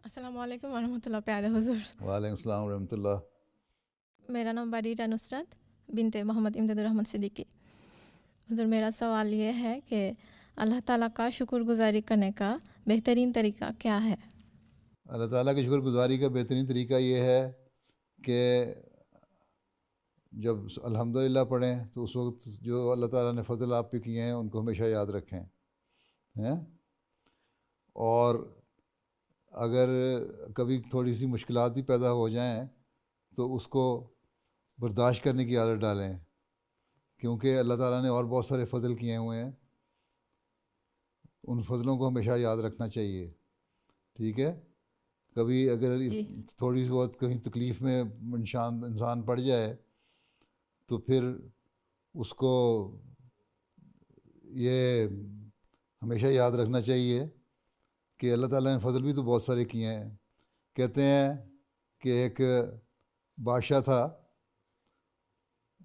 السلام علیکم ورحمۃ اللہ پیارے حضور۔ وعلیکم السلام ورحمۃ اللہ۔ میرا نام باریٹا نصرت بنت محمد امداد الرحمن صدیقی۔ حضور میرا سوال یہ ہے کہ اللہ تعالیٰ کا شکر گزاری کرنے کا بہترین طریقہ کیا ہے؟ اللہ تعالیٰ کی شکر گزاری کا بہترین طریقہ یہ ہے کہ جب الحمدللہ پڑھیں تو اس وقت جو اللہ تعالیٰ نے فضل آپ پہ کیے ہیں ان کو ہمیشہ یاد رکھیں ہیں، اور اگر کبھی تھوڑی سی مشکلات بھی پیدا ہو جائیں تو اس کو برداشت کرنے کی عادت ڈالیں، کیونکہ اللہ تعالیٰ نے اور بہت سارے فضل کیے ہوئے ہیں، ان فضلوں کو ہمیشہ یاد رکھنا چاہیے۔ ٹھیک ہے، کبھی اگر تھوڑی سی بہت کہیں تکلیف میں انسان پڑ جائے تو پھر اس کو یہ ہمیشہ یاد رکھنا چاہیے کہ اللہ تعالیٰ نے فضل بھی تو بہت سارے کیے ہیں۔ کہتے ہیں کہ ایک بادشاہ تھا،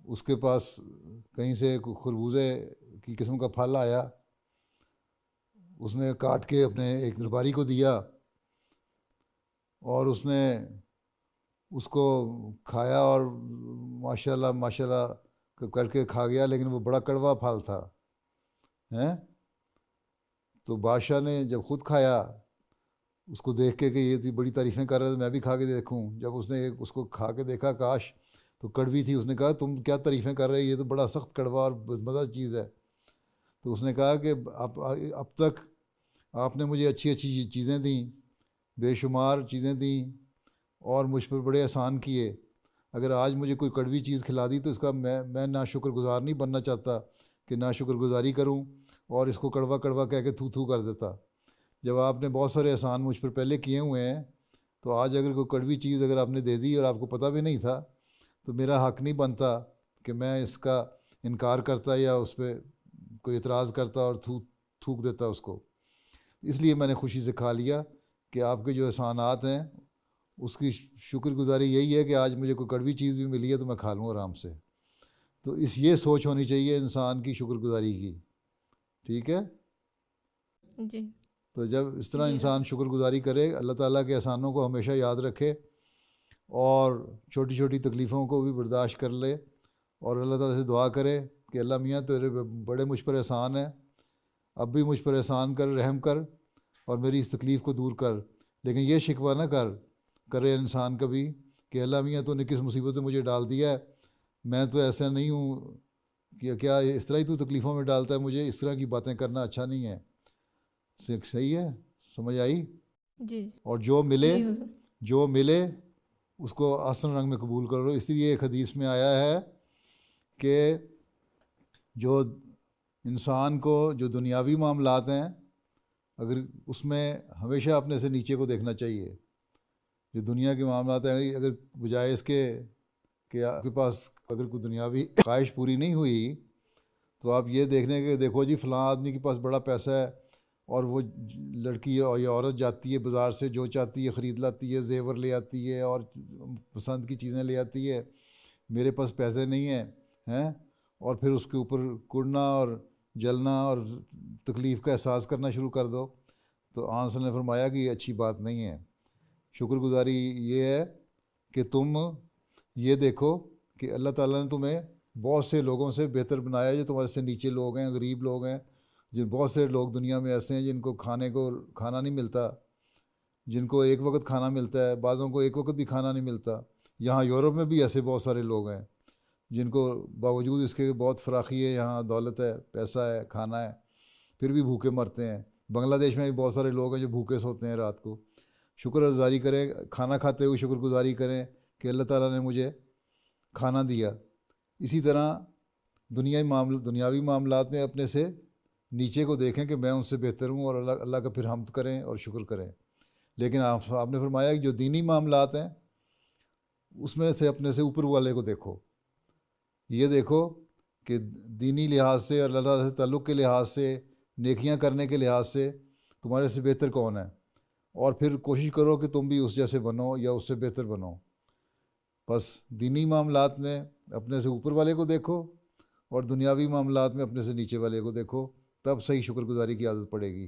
اس کے پاس کہیں سے خربوزے کی قسم کا پھل آیا، اس نے کاٹ کے اپنے ایک درباری کو دیا اور اس نے اس کو کھایا اور ماشاءاللہ کر کے کھا گیا، لیکن وہ بڑا کڑوا پھل تھا تو بادشاہ نے جب خود کھایا اس کو دیکھ کے کہ یہ بڑی تعریفیں کر رہا ہے، میں بھی کھا کے دیکھوں۔ جب اس نے اس کو کھا کے دیکھا کاش تو کڑوی تھی، اس نے کہا تم کیا تعریفیں کر رہے، یہ تو بڑا سخت کڑوا اور مزہ چیز ہے۔ تو اس نے کہا کہ اب تک آپ نے مجھے اچھی اچھی چیزیں دیں، بے شمار چیزیں دیں اور مجھ پر بڑے احسان کیے، اگر آج مجھے کوئی کڑوی چیز کھلا دی تو اس کا میں نا شکر گزار نہیں بننا چاہتا کہ نا شکر گزاری کروں اور اس کو کڑوا کڑوا کہہ کے تھو کر دیتا۔ جب آپ نے بہت سارے احسان مجھ پر پہلے کیے ہوئے ہیں تو آج اگر کوئی کڑوی چیز اگر آپ نے دے دی اور آپ کو پتہ بھی نہیں تھا تو میرا حق نہیں بنتا کہ میں اس کا انکار کرتا یا اس پہ کوئی اعتراض کرتا اور تھوک دیتا اس کو۔ اس لیے میں نے خوشی سے کھا لیا کہ آپ کے جو احسانات ہیں اس کی شکر گزاری یہی ہے کہ آج مجھے کوئی کڑوی چیز بھی ملی ہے تو میں کھا لوں آرام سے۔ تو یہ سوچ ہونی چاہیے انسان کی شکر گزاری کی۔ ٹھیک ہے جی، تو جب اس طرح انسان شکر گزاری کرے، اللہ تعالیٰ کے احسانوں کو ہمیشہ یاد رکھے اور چھوٹی چھوٹی تکلیفوں کو بھی برداشت کر لے اور اللہ تعالیٰ سے دعا کرے کہ اللہ میاں تیرے بڑے مجھ پر احسان ہیں، اب بھی مجھ پر احسان کر، رحم کر اور میری اس تکلیف کو دور کر۔ لیکن یہ شکوہ نہ کرے انسان کبھی کہ اللہ میاں تو نے کس مصیبت میں مجھے ڈال دیا ہے، میں تو ایسا نہیں ہوں، کہ کیا اس طرح ہی تو تکلیفوں میں ڈالتا ہے مجھے، اس طرح کی باتیں کرنا اچھا نہیں ہے۔ صحیح ہے، سمجھ آئی؟ جی، اور جو ملے اس کو آسن رنگ میں قبول کرو۔ اس لیے ایک حدیث میں آیا ہے کہ جو انسان کو جو دنیاوی معاملات ہیں اگر اس میں ہمیشہ اپنے سے نیچے کو دیکھنا چاہیے۔ جو دنیا کے معاملات ہیں اگر بجائے اس کے کہ آپ کے پاس اگر کوئی دنیاوی خواہش پوری نہیں ہوئی تو آپ یہ دیکھنے کے دیکھو جی فلاں آدمی کے پاس بڑا پیسہ ہے اور وہ لڑکی یا عورت جاتی ہے بازار سے جو چاہتی ہے خرید لاتی ہے، زیور لے آتی ہے اور پسند کی چیزیں لے آتی ہے، میرے پاس پیسے نہیں ہیں اور پھر اس کے اوپر کڑنا اور جلنا اور تکلیف کا احساس کرنا شروع کر دو، تو آن صلی اللہ نے فرمایا کہ یہ اچھی بات نہیں ہے۔ شکر گزاری یہ ہے کہ تم یہ دیکھو کہ اللہ تعالیٰ نے تمہیں بہت سے لوگوں سے بہتر بنایا، جو تمہارے سے نیچے لوگ ہیں، غریب لوگ ہیں، بہت سے لوگ دنیا میں ایسے ہیں جن کو کھانا نہیں ملتا، جن کو ایک وقت کھانا ملتا ہے، بعضوں کو ایک وقت بھی کھانا نہیں ملتا۔ یہاں یورپ میں بھی ایسے بہت سارے لوگ ہیں جن کو باوجود اس کے بہت فراخی ہے، یہاں دولت ہے، پیسہ ہے، کھانا ہے، پھر بھی بھوکے مرتے ہیں۔ بنگلہ دیش میں بھی بہت سارے لوگ ہیں جو بھوکے سوتے ہیں رات کو۔ شکر گزاری کریں، کھانا کھاتے ہوئے شکر گزاری کریں کہ اللہ تعالیٰ نے مجھے کھانا دیا۔ اسی طرح دنیاوی معاملات میں اپنے سے نیچے کو دیکھیں کہ میں ان سے بہتر ہوں اور اللہ کا پھر حمد کریں اور شکر کریں۔ لیکن آپ نے فرمایا کہ جو دینی معاملات ہیں اس میں سے اپنے سے اوپر والے کو دیکھو، یہ دیکھو کہ دینی لحاظ سے اور اللہ تعالیٰ سے تعلق کے لحاظ سے، نیکیاں کرنے کے لحاظ سے تمہارے سے بہتر کون ہے، اور پھر کوشش کرو کہ تم بھی اس جیسے بنو یا اس سے بہتر بنو۔ بس دینی معاملات میں اپنے سے اوپر والے کو دیکھو اور دنیاوی معاملات میں اپنے سے نیچے والے کو دیکھو، تب صحیح شکر گزاری کی عادت پڑے گی۔